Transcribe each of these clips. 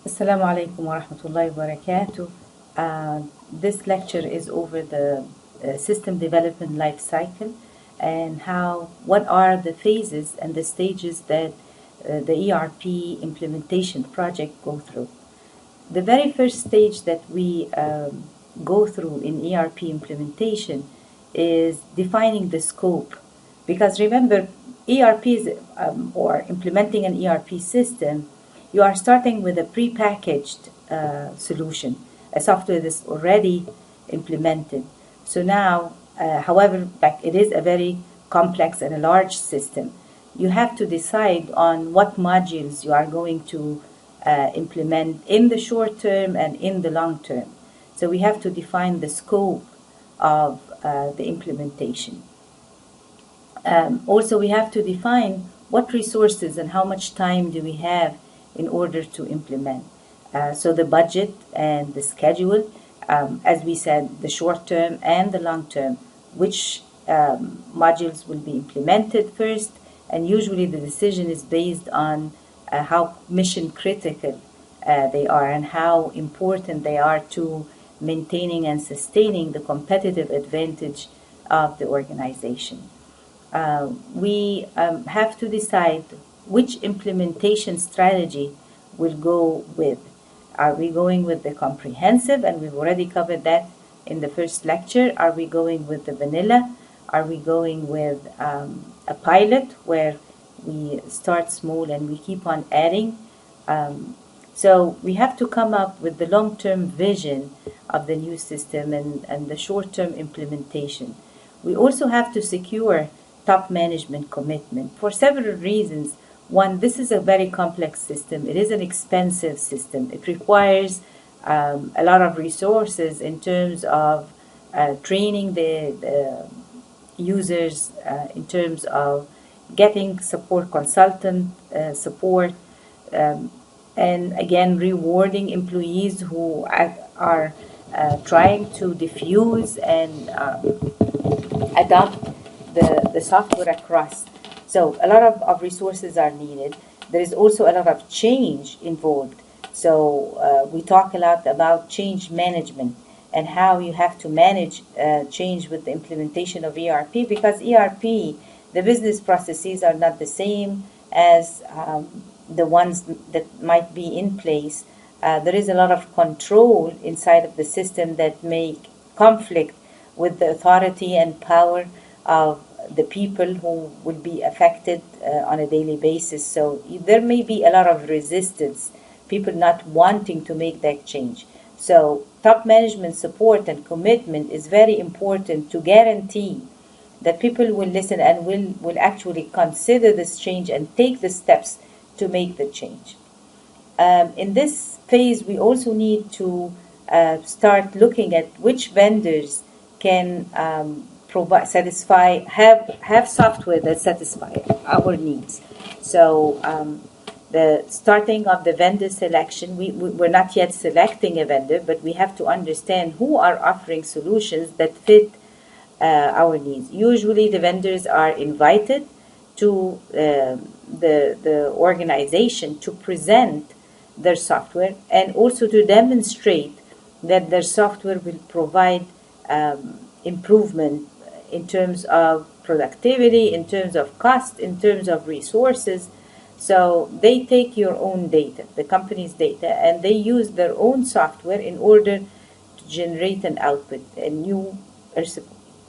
Assalamu alaikum wa rahmatullahi wa barakatuh. This lecture is over the system development life cycle and what are the phases and the stages that the ERP implementation project go through. The very first stage that we go through in ERP implementation is defining the scope. Because remember, ERP is, or implementing an ERP system, you are starting with a prepackaged solution, a software that's already implemented. So now, however, like it is a very complex and a large system, you have to decide on what modules you are going to implement in the short term and in the long term. So we have to define the scope of the implementation. Also, we have to define what resources and how much time do we have in order to implement. So the budget and the schedule, as we said, the short term and the long term, which modules will be implemented first, and usually the decision is based on how mission critical they are and how important they are to maintaining and sustaining the competitive advantage of the organization. We have to decide which implementation strategy we'll go with. Are we going with the comprehensive, and we've already covered that in the first lecture? Are we going with the vanilla? Are we going with a pilot where we start small and we keep on adding? So we have to come up with the long-term vision of the new system and the short-term implementation. We also have to secure top management commitment for several reasons. One, this is a very complex system. It is an expensive system. It requires a lot of resources in terms of training the users, in terms of getting support, consultant support, and again, rewarding employees who are trying to diffuse and adopt the software across. So a lot of resources are needed. There is also a lot of change involved. So we talk a lot about change management and how you have to manage change with the implementation of ERP, because ERP, the business processes are not the same as the ones that might be in place. There is a lot of control inside of the system that may conflict with the authority and power of the people who will be affected on a daily basis. So there may be a lot of resistance, people not wanting to make that change. So top management support and commitment is very important to guarantee that people will listen and will actually consider this change and take the steps to make the change. In this phase, we also need to start looking at which vendors can provide, have software that satisfy our needs. So the starting of the vendor selection, we're not yet selecting a vendor, but we have to understand who are offering solutions that fit our needs. Usually the vendors are invited to the organization to present their software and also to demonstrate that their software will provide improvement in terms of productivity, in terms of cost, in terms of resources. So they take your own data, the company's data, and they use their own software in order to generate an output. And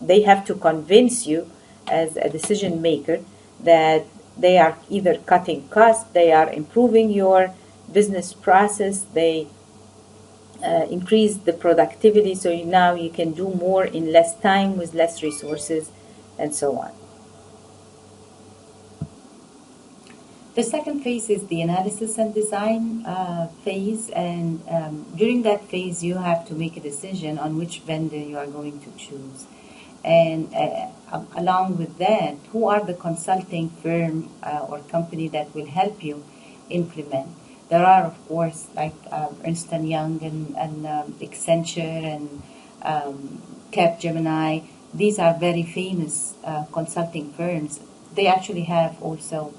they have to convince you as a decision maker that they are either cutting costs, they are improving your business process, they increase the productivity, so now you can do more in less time with less resources, and so on. The second phase is the analysis and design phase, and during that phase you have to make a decision on which vendor you are going to choose. And along with that, who are the consulting firm or company that will help you implement? There are, of course, like Ernst & Young and Accenture and Capgemini. These are very famous consulting firms. They actually have also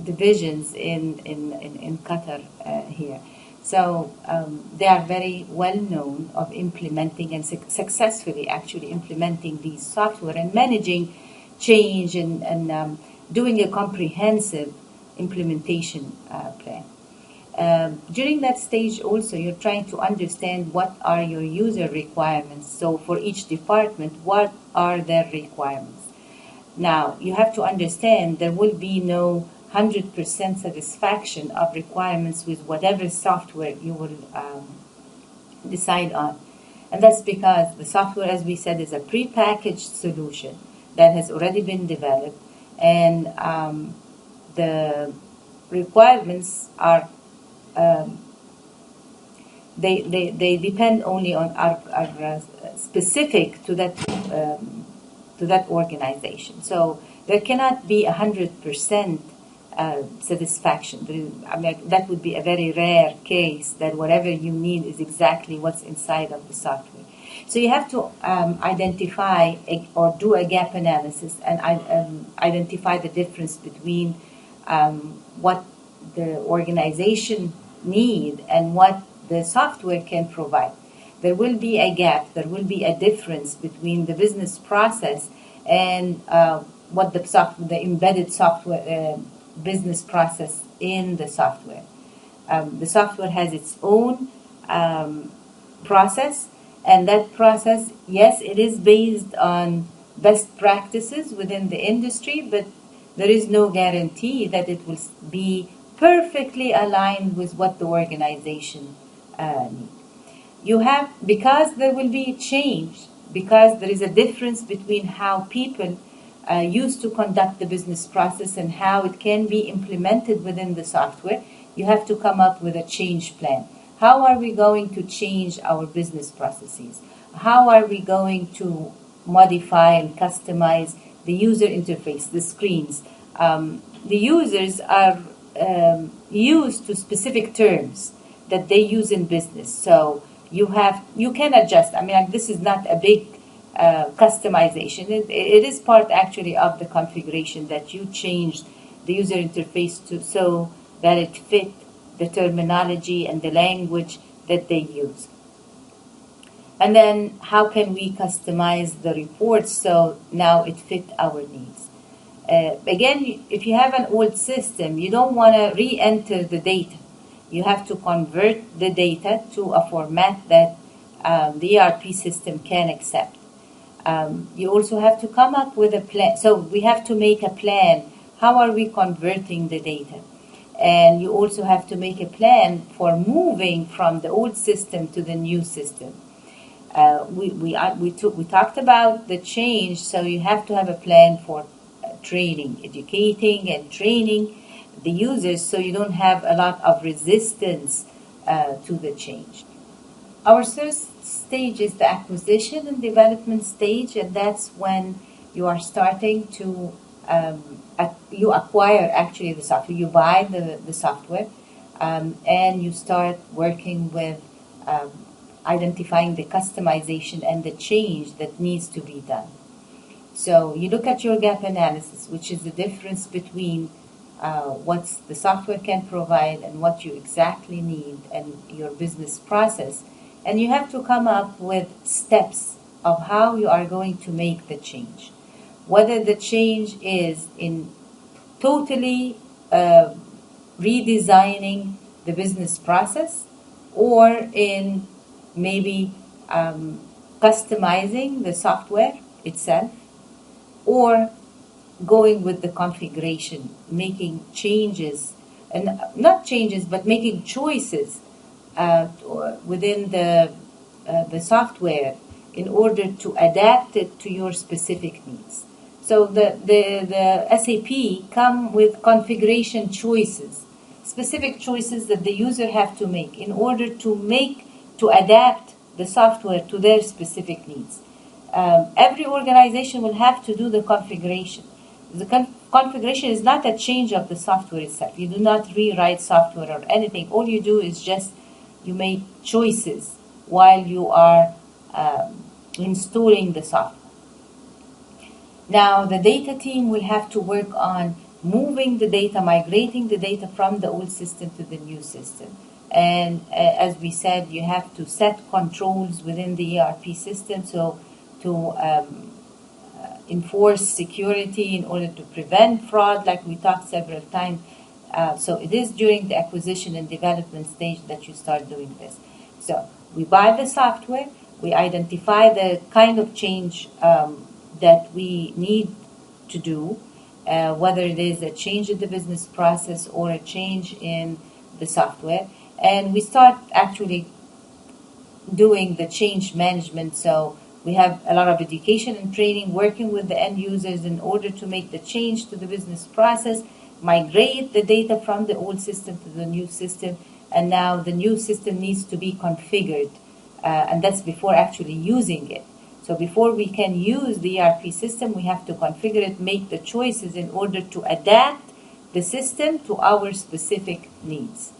divisions in Qatar here. So they are very well known of implementing and successfully actually implementing these software and managing change and doing a comprehensive implementation plan. During that stage also, you're trying to understand what are your user requirements. So for each department, what are their requirements? Now, you have to understand there will be no 100% satisfaction of requirements with whatever software you will decide on. And that's because the software, as we said, is a prepackaged solution that has already been developed, and the requirements are they depend only on are specific to that organization. So there cannot be 100% satisfaction. I mean, that would be a very rare case that whatever you need is exactly what's inside of the software. So you have to identify or do a gap analysis and identify the difference between what the organization need and what the software can provide. There will be a gap, there will be a difference between the business process and what the embedded software business process in the software. The software has its own process, and that process, yes, it is based on best practices within the industry, but there is no guarantee that it will be perfectly aligned with what the organization needs. Because there will be change, because there is a difference between how people used to conduct the business process and how it can be implemented within the software, you have to come up with a change plan. How are we going to change our business processes? How are we going to modify and customize the user interface, the screens? The users are used to specific terms that they use in business. So you can adjust. I mean, like, this is not a big customization. It is part actually of the configuration that you changed the user interface to so that it fit the terminology and the language that they use. And then how can we customize the reports so now it fit our needs? Again, if you have an old system, you don't want to re-enter the data. You have to convert the data to a format that the ERP system can accept. You also have to come up with a plan. So we have to make a plan. How are we converting the data? And you also have to make a plan for moving from the old system to the new system. We talked about the change, so you have to have a plan for training, educating and training the users so you don't have a lot of resistance to the change. Our first stage is the acquisition and development stage, and that's when you are starting to you acquire actually the software. You buy the software and you start working with identifying the customization and the change that needs to be done. So you look at your gap analysis, which is the difference between what the software can provide and what you exactly need and your business process. And you have to come up with steps of how you are going to make the change. Whether the change is in totally redesigning the business process or in maybe customizing the software itself, or going with the configuration, making changes, and not changes, but making choices within the software in order to adapt it to your specific needs. So the SAP come with configuration choices, specific choices that the user have to make in order to adapt the software to their specific needs. Every organization will have to do the configuration. The configuration is not a change of the software itself. You do not rewrite software or anything. All you do is just you make choices while you are installing the software. Now, the data team will have to work on moving the data, migrating the data from the old system to the new system. And as we said, you have to set controls within the ERP system so to enforce security in order to prevent fraud, like we talked several times. So it is during the acquisition and development stage that you start doing this. So we buy the software, we identify the kind of change that we need to do, whether it is a change in the business process or a change in the software, and we start actually doing the change management. So we have a lot of education and training, working with the end users in order to make the change to the business process, migrate the data from the old system to the new system, and now the new system needs to be configured, and that's before actually using it. So before we can use the ERP system, we have to configure it, make the choices in order to adapt the system to our specific needs.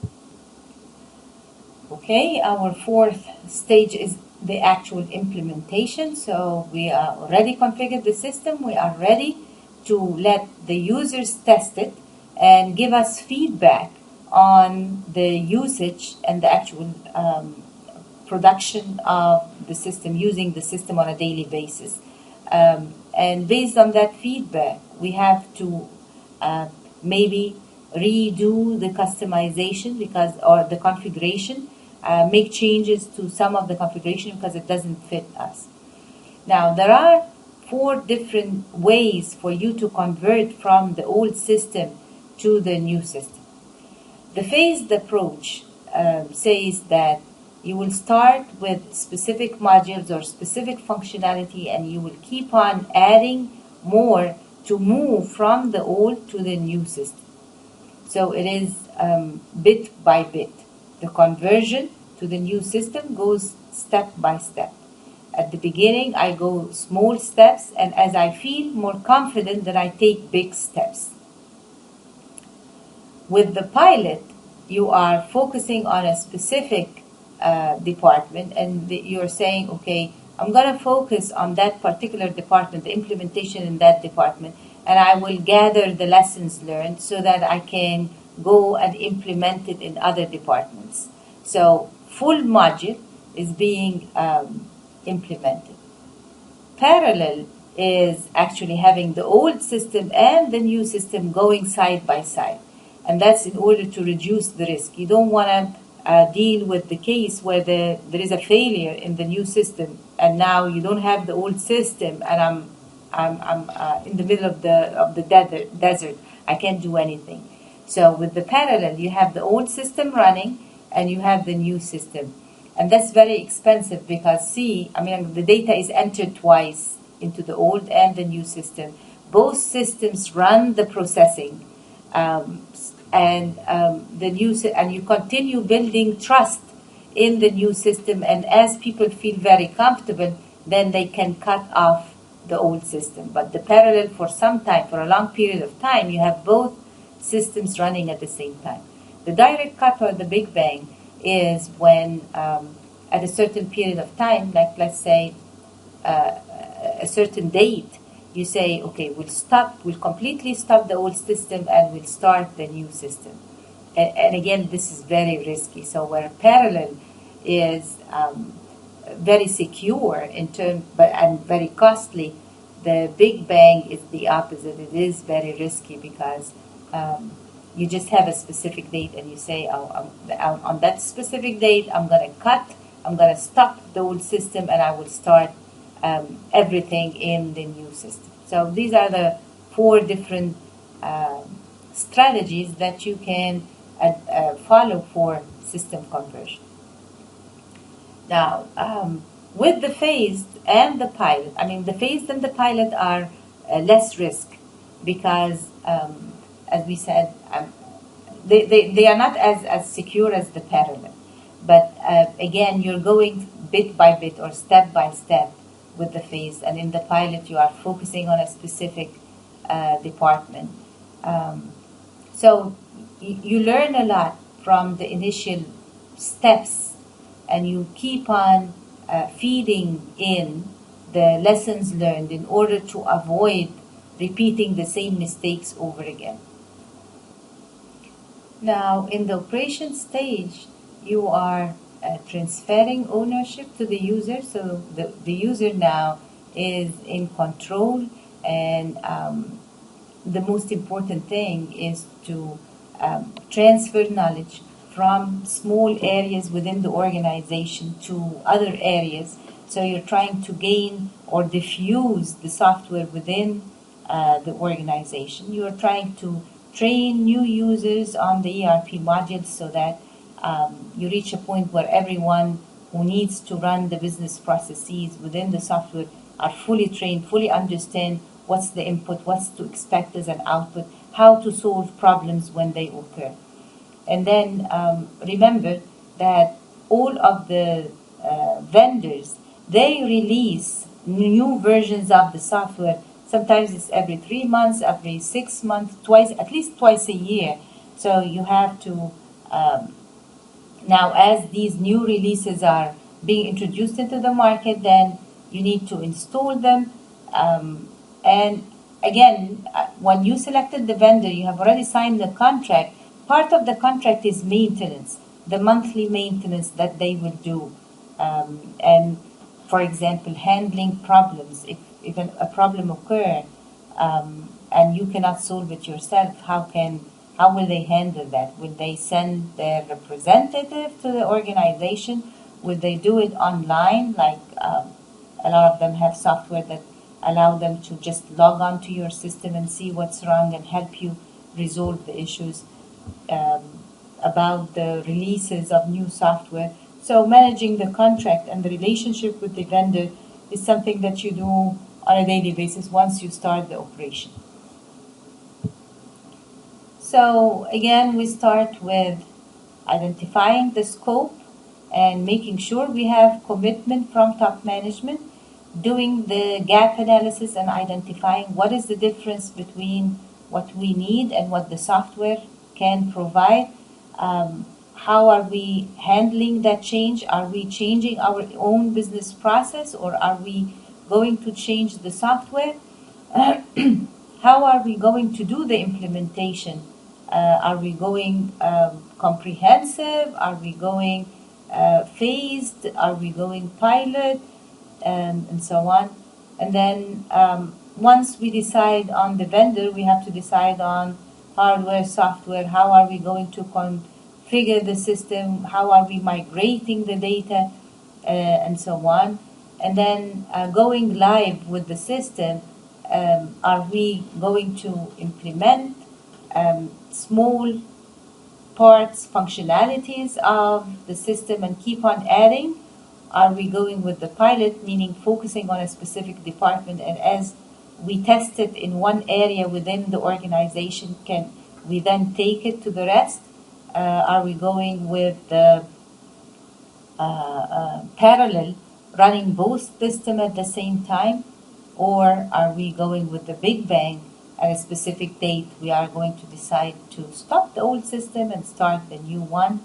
Okay, our fourth stage is the actual implementation. So we are already configured the system. We are ready to let the users test it and give us feedback on the usage and the actual production of the system, using the system on a daily basis. And based on that feedback, we have to maybe redo the customization or the configuration, make changes to some of the configuration because it doesn't fit us. Now, there are 4 different ways for you to convert from the old system to the new system. The phased approach says that you will start with specific modules or specific functionality, and you will keep on adding more to move from the old to the new system. So it is bit by bit. The conversion to the new system goes step by step. At the beginning, I go small steps, and as I feel more confident, then I take big steps. With the pilot, you are focusing on a specific department, and you're saying, okay, I'm going to focus on that particular department, the implementation in that department, and I will gather the lessons learned so that I can go and implement it in other departments. So full module is being implemented. Parallel is actually having the old system and the new system going side by side. And that's in order to reduce the risk. You don't want to deal with the case where there is a failure in the new system, and now you don't have the old system, and I'm in the middle of the desert. I can't do anything. So with the parallel, you have the old system running, and you have the new system. And that's very expensive because, the data is entered twice into the old and the new system. Both systems run the processing, and you continue building trust in the new system. And as people feel very comfortable, then they can cut off the old system. But the parallel, for some time, for a long period of time, you have both systems running at the same time. The direct cut or the big bang is when at a certain period of time, like let's say a certain date, you say, okay, we'll completely stop the old system and we'll start the new system. And again, this is very risky. So where parallel is very secure and very costly, the big bang is the opposite. It is very risky because you just have a specific date and you say, on that specific date, I'm going to stop the old system and I will start everything in the new system. So these are the 4 different strategies that you can follow for system conversion. Now, with the phased and the pilot, the phased and the pilot are less risk because, as we said, they are not as secure as the parallel. But again, you're going bit by bit or step by step with the phase, and in the pilot you are focusing on a specific department. So you learn a lot from the initial steps, and you keep on feeding in the lessons learned in order to avoid repeating the same mistakes over again. Now, in the operation stage, you are transferring ownership to the user. So the user now is in control, and the most important thing is to transfer knowledge from small areas within the organization to other areas. So you're trying to gain or diffuse the software within the organization. You're trying to train new users on the ERP modules so that you reach a point where everyone who needs to run the business processes within the software are fully trained, fully understand what's the input, what's to expect as an output, how to solve problems when they occur. And then remember that all of the vendors, they release new versions of the software. Sometimes it's every 3 months, every 6 months, twice, at least twice a year. So you have to, now as these new releases are being introduced into the market, then you need to install them. And again, when you selected the vendor, you have already signed the contract. Part of the contract is maintenance, the monthly maintenance that they will do. And for example, handling problems. If a problem occurs and you cannot solve it yourself, how will they handle that? Will they send their representative to the organization? Will they do it online? Like a lot of them have software that allow them to just log on to your system and see what's wrong and help you resolve the issues about the releases of new software. So managing the contract and the relationship with the vendor is something that you do on a daily basis once you start the operation. So again, we start with identifying the scope and making sure we have commitment from top management, doing the gap analysis and identifying what is the difference between what we need and what the software can provide. How are we handling that change? Are we changing our own business process, or are we going to change the software? How are we going to do the implementation? Are we going comprehensive? Are we going phased? Are we going pilot? And so on. And then once we decide on the vendor, we have to decide on hardware, software. How are we going to configure the system? How are we migrating the data? And so on. And then going live with the system, are we going to implement small parts, functionalities of the system and keep on adding? Are we going with the pilot, meaning focusing on a specific department, and as we test it in one area within the organization, can we then take it to the rest? Are we going with the parallel, running both systems at the same time? Or are we going with the big bang at a specific date? We are going to decide to stop the old system and start the new one.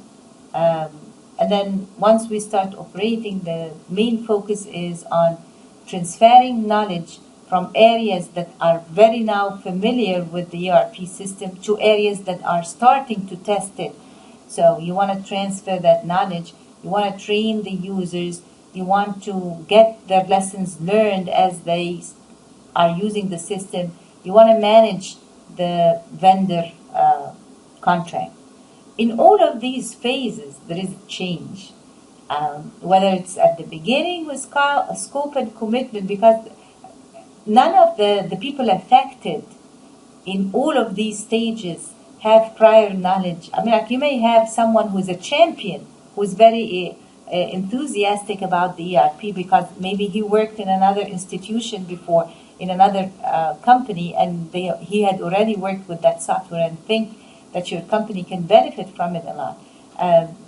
And then once we start operating, the main focus is on transferring knowledge from areas that are very now familiar with the ERP system to areas that are starting to test it. So you want to transfer that knowledge, you want to train the users, you want to get their lessons learned as they are using the system, you want to manage the vendor contract. In all of these phases, there is a change, whether it's at the beginning with scope and commitment, because none of the people affected in all of these stages have prior knowledge. I mean, like you may have someone who's a champion, who's very enthusiastic about the ERP because maybe he worked in another institution before, in another company, and he had already worked with that software and think that your company can benefit from it a lot.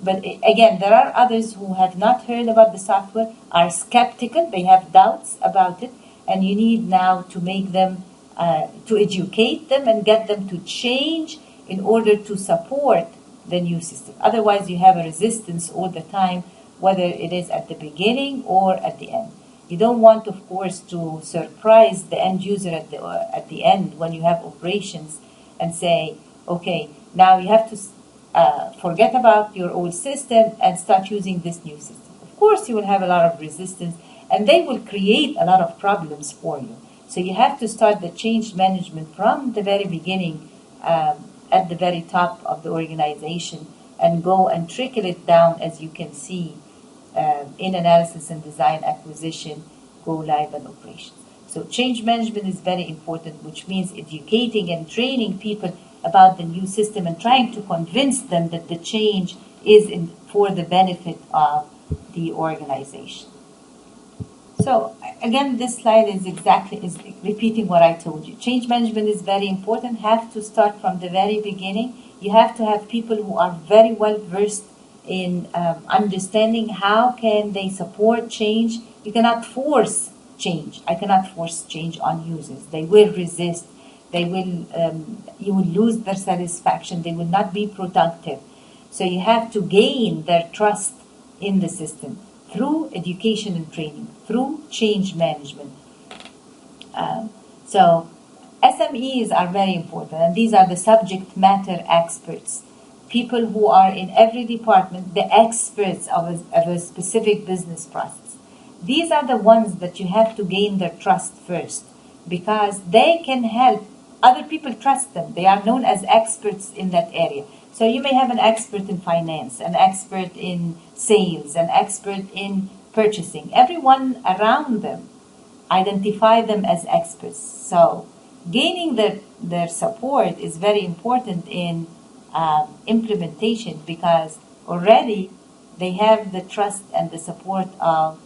But again, there are others who have not heard about the software, are skeptical, they have doubts about it, and you need now to make them, to educate them and get them to change in order to support the new system. Otherwise, you have a resistance all the time, whether it is at the beginning or at the end. You don't want, of course, to surprise the end user at the end when you have operations and say, okay, now you have to forget about your old system and start using this new system. Of course, you will have a lot of resistance, and they will create a lot of problems for you. So you have to start the change management from the very beginning, at the very top of the organization, and go and trickle it down, as you can see, in analysis and design, acquisition, go live, and operations. So change management is very important, which means educating and training people about the new system and trying to convince them that the change is for the benefit of the organization. So again, this slide is repeating what I told you. Change management is very important. Have to start from the very beginning. You have to have people who are very well versed in understanding how can they support change. You cannot force change. I cannot force change on users. They will resist. They will. You will lose their satisfaction. They will not be productive. So you have to gain their trust in the system through education and training, through change management. So SMEs are very important, and these are the subject matter experts, people who are in every department, the experts of a specific business process. These are the ones that you have to gain their trust first, because they can help other people trust them. They are known as experts in that area. So you may have an expert in finance, an expert in sales, an expert in purchasing. Everyone around them, identify them as experts. So gaining their support is very important in implementation, because already they have the trust and the support of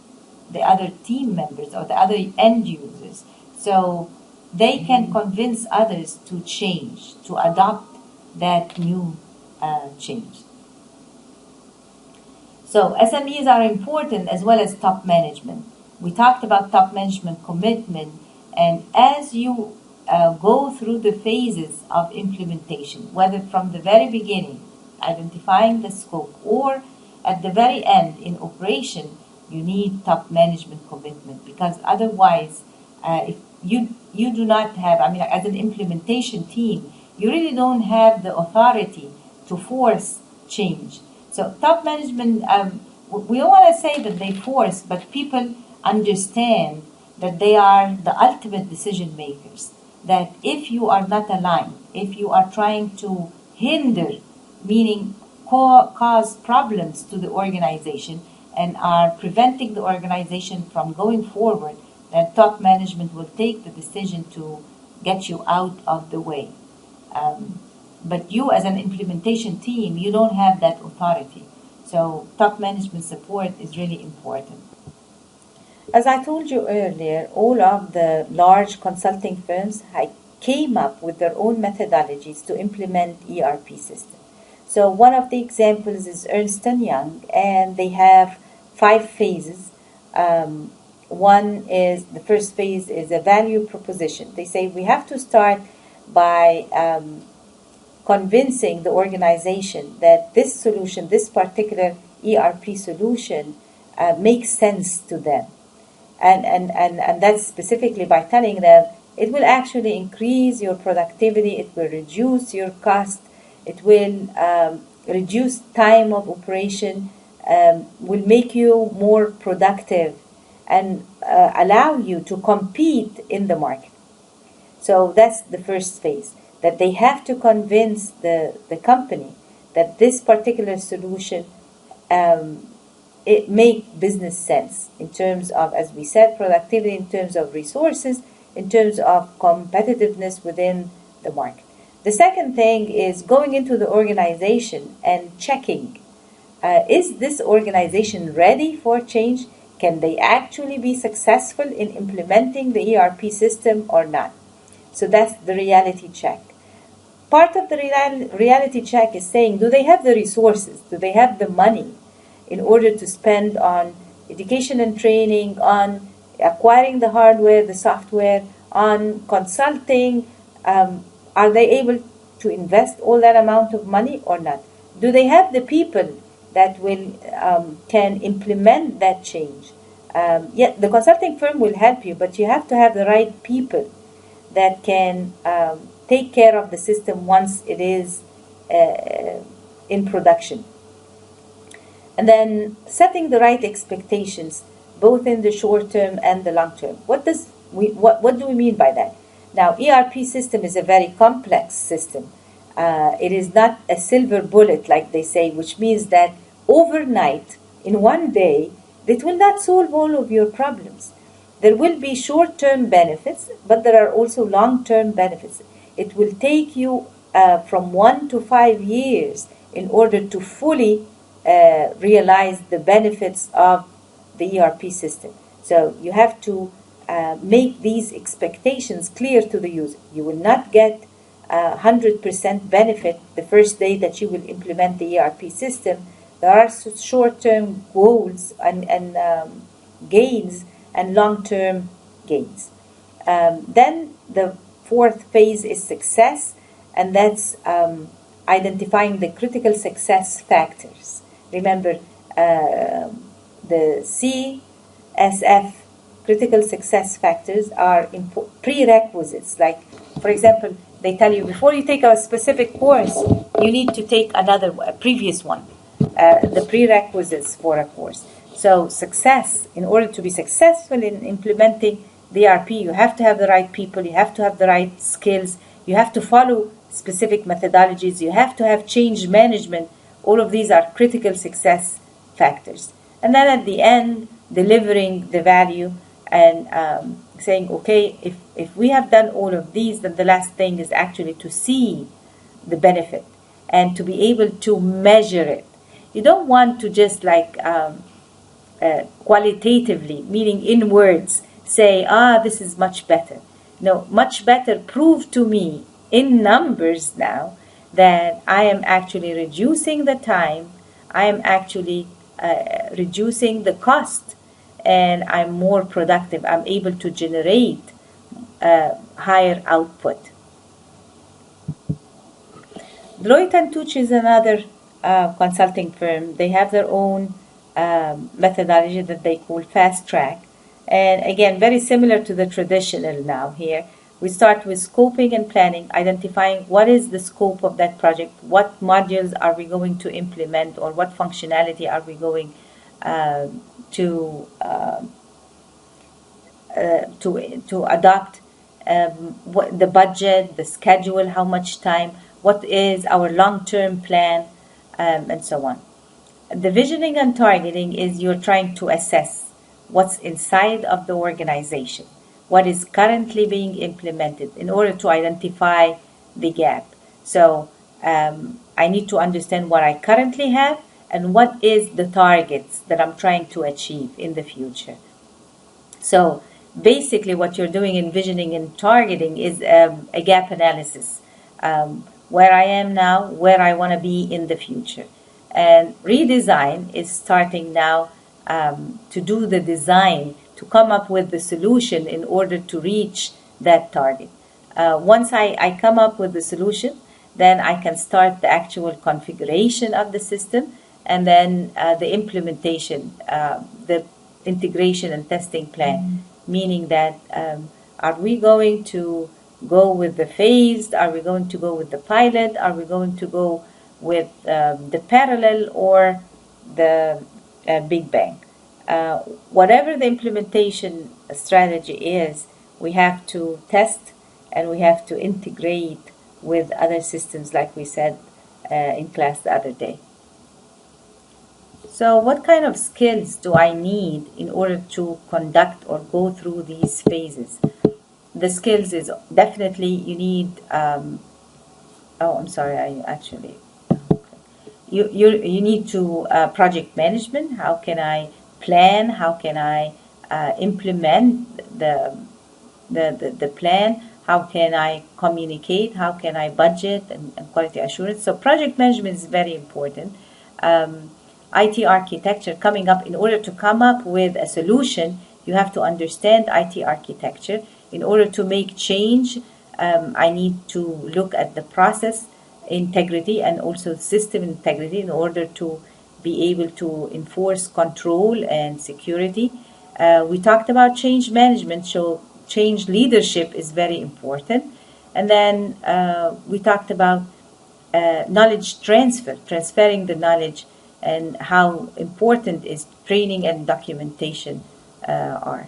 the other team members or the other end users. So they can convince others to change, to adopt that new change. So SMEs are important, as well as top management. We talked about top management commitment, and as you go through the phases of implementation, whether from the very beginning, identifying the scope, or at the very end in operation, you need top management commitment, because otherwise, if you do not have, as an implementation team, you really don't have the authority to force change. So top management, we don't want to say that they force, but people understand that they are the ultimate decision makers. That if you are not aligned, if you are trying to hinder, meaning cause problems to the organization, and are preventing the organization from going forward, then top management will take the decision to get you out of the way. But you, as an implementation team, you don't have that authority. So top management support is really important. As I told you earlier, all of the large consulting firms came up with their own methodologies to implement ERP system. So one of the examples is Ernst & Young, and they have 5 phases. The first phase is a value proposition. They say we have to start by convincing the organization that this solution, this particular ERP solution, makes sense to them. And that's specifically by telling them it will actually increase your productivity, it will reduce your cost, it will reduce time of operation, will make you more productive, and allow you to compete in the market. So that's the first phase, that they have to convince the company that this particular solution it make business sense in terms of, as we said, productivity, in terms of resources, in terms of competitiveness within the market. The second thing is going into the organization and checking, is this organization ready for change? Can they actually be successful in implementing the ERP system or not? So that's the reality check. Part of the reality check is saying, do they have the resources? Do they have the money in order to spend on education and training, on acquiring the hardware, the software, on consulting? Are they able to invest all that amount of money or not? Do they have the people that will can implement that change? The consulting firm will help you, but you have to have the right people that can take care of the system once it is in production. And then setting the right expectations, both in the short term and the long term. What do we mean by that? Now, ERP system is a very complex system. It is not a silver bullet, like they say, which means that overnight, in one day, it will not solve all of your problems. There will be short-term benefits, but there are also long-term benefits. It will take you from 1 to 5 years in order to fully realize the benefits of the ERP system. So you have to make these expectations clear to the user. You will not get 100% benefit the first day that you will implement the ERP system. There are short-term goals and gains and long-term gains. Then the fourth phase is success, and that's identifying the critical success factors. Remember, the CSF, critical success factors, are prerequisites. Like, for example, they tell you before you take a specific course, you need to take a previous one, the prerequisites for a course. So success, in order to be successful in implementing the ERP, you have to have the right people, you have to have the right skills, you have to follow specific methodologies, you have to have change management. All of these are critical success factors. And then at the end, delivering the value and saying, okay, if we have done all of these, then the last thing is actually to see the benefit and to be able to measure it. You don't want to just qualitatively, meaning in words, say, this is much better. No, much better, prove to me in numbers now that I am actually reducing the time, I am actually reducing the cost, and I'm more productive. I'm able to generate higher output. Deloitte & Touche is another consulting firm. They have their own methodology that they call fast track. And again, very similar to the traditional now here. We start with scoping and planning, identifying what is the scope of that project, what modules are we going to implement, or what functionality are we going to adopt, what the budget, the schedule, how much time, what is our long-term plan, and so on. The visioning and targeting is you're trying to assess what's inside of the organization, what is currently being implemented in order to identify the gap. So I need to understand what I currently have and what is the targets that I'm trying to achieve in the future. So basically what you're doing in visioning and targeting is a gap analysis, where I am now, where I want to be in the future. And redesign is starting now to do the design, to come up with the solution in order to reach that target. Once I come up with the solution, then I can start the actual configuration of the system, and then the implementation, the integration and testing plan, meaning that are we going to go with the phased, are we going to go with the pilot, are we going to go with the parallel or the Big Bang. Whatever the implementation strategy is, we have to test and we have to integrate with other systems, like we said in class the other day. So what kind of skills do I need in order to conduct or go through these phases? The skills is definitely you need, you need to project management. How can I plan? How can I implement the plan? How can I communicate? How can I budget and quality assurance? So project management is very important. IT architecture, coming up, in order to come up with a solution, you have to understand IT architecture. In order to make change, I need to look at the process integrity and also system integrity in order to be able to enforce control and security. We talked about change management, so change leadership is very important. And then we talked about knowledge transfer, transferring the knowledge, and how important is training and documentation are.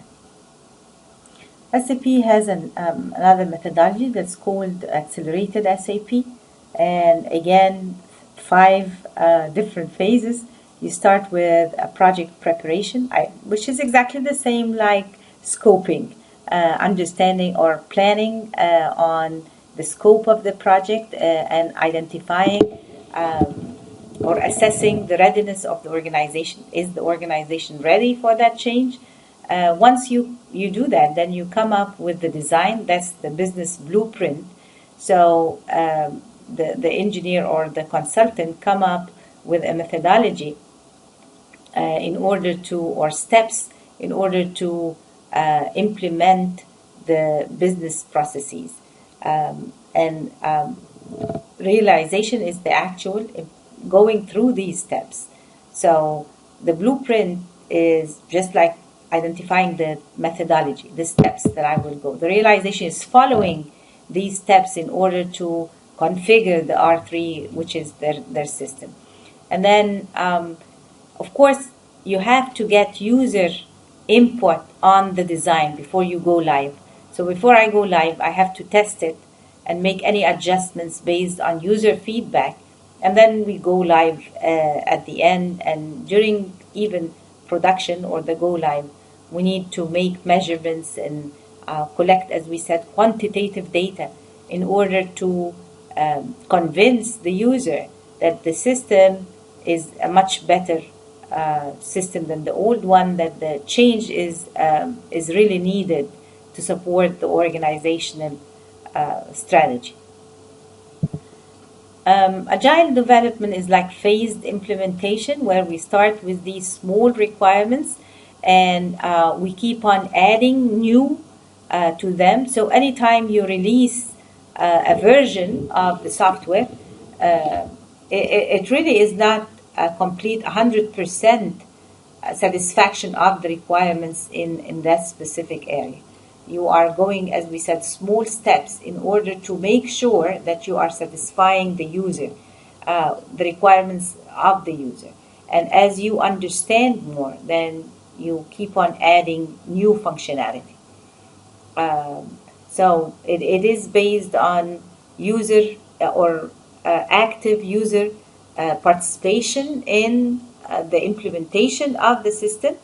SAP has another methodology that's called accelerated SAP, and again, 5 different phases. You start with a project preparation, which is exactly the same like scoping, understanding or planning on the scope of the project and identifying or assessing the readiness of the organization. Is the organization ready for that change? Once you do that, then you come up with the design. That's the business blueprint. So the engineer or the consultant come up with a methodology or steps in order to implement the business processes. And realization is the actual going through these steps. So the blueprint is just like identifying the methodology, the steps that I will go. The realization is following these steps in order to configure the R3, which is their system. And then, of course, you have to get user input on the design before you go live. So before I go live, I have to test it and make any adjustments based on user feedback. And then we go live at the end. And during even production or the go live, we need to make measurements and collect, as we said, quantitative data in order to convince the user that the system is a much better system than the old one, that the change is really needed to support the organizational strategy. Agile development is like phased implementation, where we start with these small requirements and we keep on adding new to them. So anytime you release a version of the software, it really is not a complete 100% satisfaction of the requirements in that specific area. You are going, as we said, small steps in order to make sure that you are satisfying the user, the requirements of the user. And as you understand more, then you keep on adding new functionality. So it is based on user or active user participation in the implementation of the system.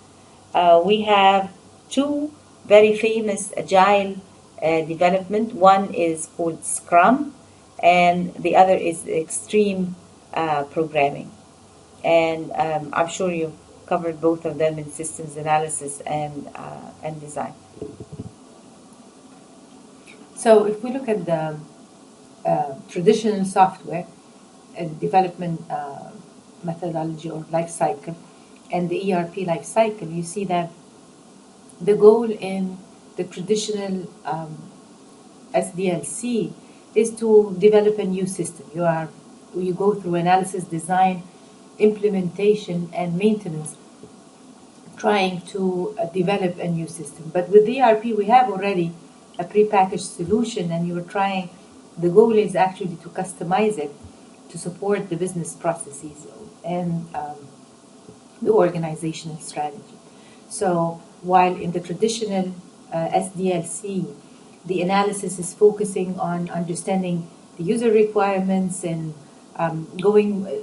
We have 2 very famous agile development. One is called Scrum, and the other is extreme programming. And I'm sure you've covered both of them in systems analysis and design. So if we look at the traditional software development methodology or life cycle and the ERP life cycle, you see that the goal in the traditional SDLC is to develop a new system. You go through analysis, design, implementation, and maintenance, trying to develop a new system. But with ERP, we have already a prepackaged solution, and the goal is actually to customize it to support the business processes and the organizational strategy. So while in the traditional SDLC, the analysis is focusing on understanding the user requirements and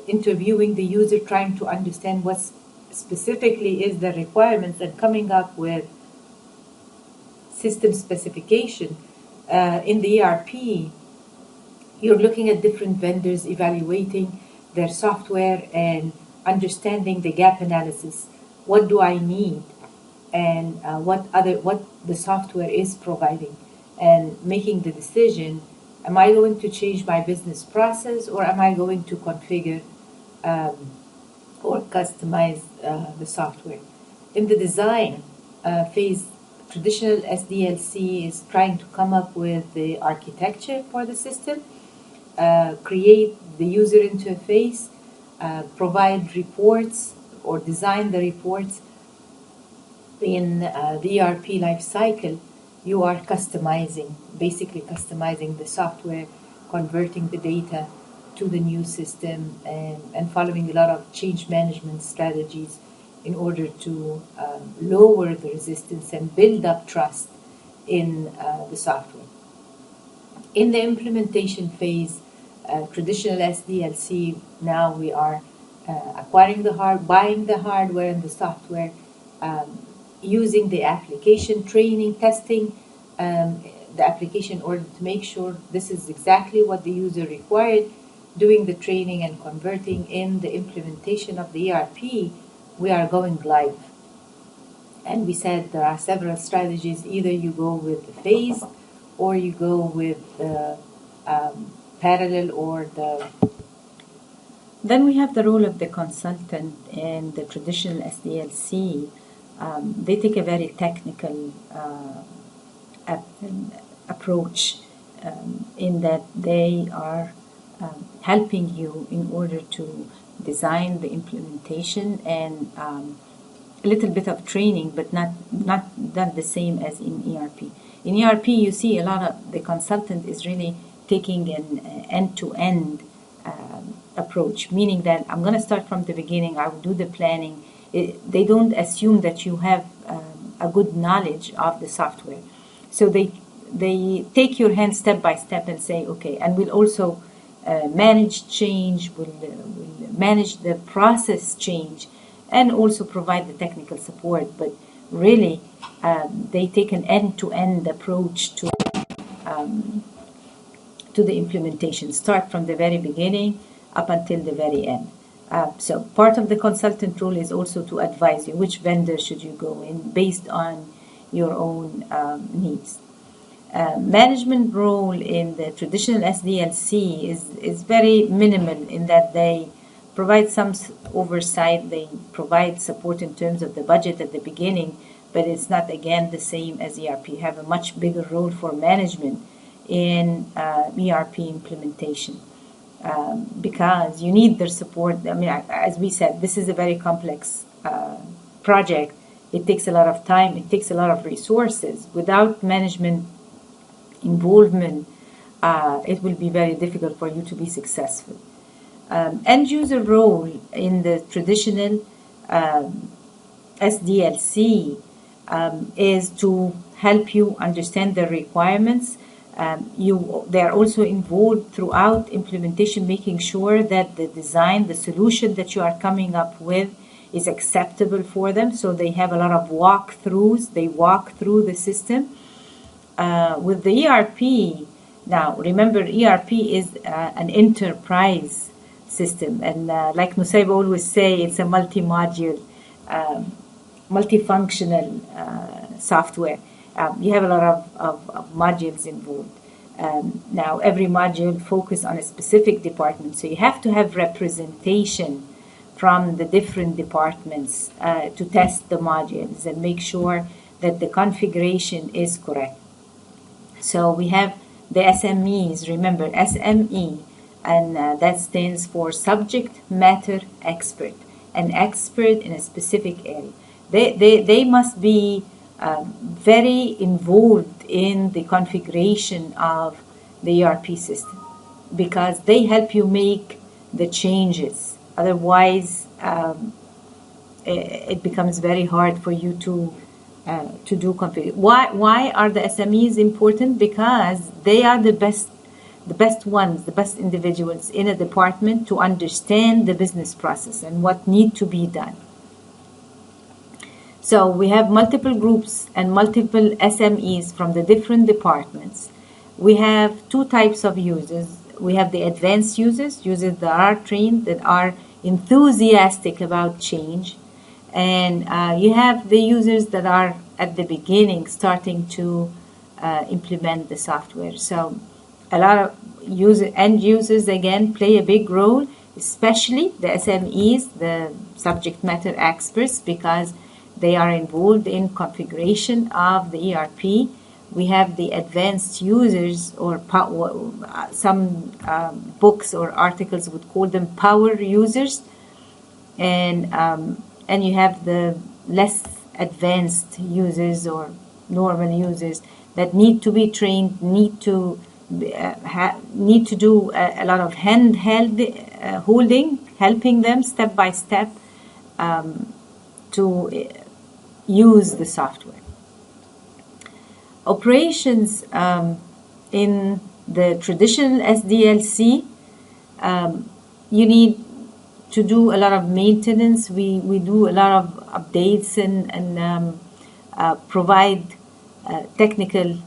interviewing the user, trying to understand what specifically is the requirements and coming up with system specification. In the ERP, you're looking at different vendors, evaluating their software and understanding the gap analysis. What do I need? And what the software is providing, and making the decision, am I going to change my business process, or am I going to configure or customize the software? In the design phase, traditional SDLC is trying to come up with the architecture for the system, create the user interface, provide reports or design the reports. In the ERP life cycle, you are basically customizing the software, converting the data to the new system, and following a lot of change management strategies in order to lower the resistance and build up trust in the software. In the implementation phase, traditional SDLC, now we are acquiring buying the hardware and the software, using the application, training, testing the application in order to make sure this is exactly what the user required, doing the training and converting. In the implementation of the ERP, we are going live. And we said there are several strategies. Either you go with the phase, or you go with the parallel, or the... Then we have the role of the consultant in the traditional SDLC. They take a very technical approach in that they are helping you in order to design the implementation, and a little bit of training, but not the same as in ERP. In ERP, you see a lot of the consultant is really taking an end-to-end approach, meaning that I'm going to start from the beginning. I will do the planning. They don't assume that you have a good knowledge of the software, so they take your hand step by step and say, okay, and we'll also manage change, will manage the process change, and also provide the technical support. But really, they take an end-to-end approach to the implementation, start from the very beginning up until the very end. So part of the consultant role is also to advise you which vendor should you go in based on your own needs. Management role in the traditional SDLC is very minimal in that they provide some oversight, they provide support in terms of the budget at the beginning, but it's not, again, the same as ERP. You have a much bigger role for management in ERP implementation because you need their support. I mean, as we said, this is a very complex project. It takes a lot of time, it takes a lot of resources. Without management involvement, it will be very difficult for you to be successful. End user role in the traditional SDLC is to help you understand the requirements. They are also involved throughout implementation, making sure that the design, the solution that you are coming up with is acceptable for them. So they have a lot of walkthroughs. They walk through the system. With the ERP, now remember, ERP is an enterprise system, and like Nusayba always say, it's a multi-module, multifunctional software. You have a lot of modules involved. Now every module focuses on a specific department, so you have to have representation from the different departments to test the modules and make sure that the configuration is correct. So we have the SMEs, remember SME, and that stands for subject matter expert, an expert in a specific area. They must be very involved in the configuration of the ERP system because they help you make the changes. Otherwise, it becomes very hard for you to do config. Why are the SMEs important? Because they are the best ones, the best individuals in a department to understand the business process and what need to be done. So we have multiple groups and multiple SMEs from the different departments. We have two types of users. We have the advanced users that are trained, that are enthusiastic about change. And you have the users that are at the beginning starting to implement the software. So a lot of end users, again, play a big role, especially the SMEs, the subject matter experts, because they are involved in configuration of the ERP. We have the advanced users, or some books or articles would call them power users. And you have the less advanced users or normal users that need to be trained, need to need to do a lot of holding, helping them step by step to use the software. Operations in the traditional SDLC, you need to do a lot of maintenance. We do a lot of updates and provide technical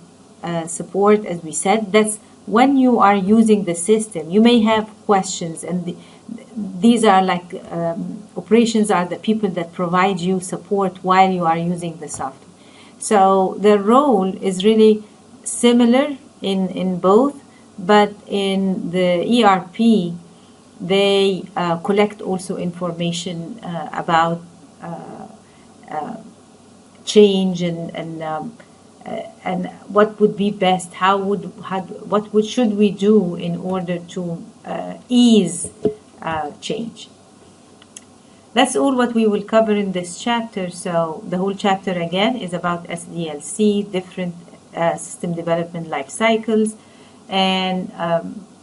support, as we said. That's when you are using the system. You may have questions, and these are like operations are the people that provide you support while you are using the software. So the role is really similar in both, but in the ERP, they collect also information about change and what would be best. What should we do in order to ease change? That's all what we will cover in this chapter. So the whole chapter again is about SDLC, different system development life cycles, and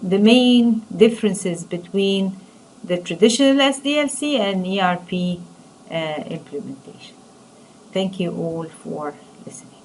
the main differences between the traditional SDLC and ERP implementation. Thank you all for listening.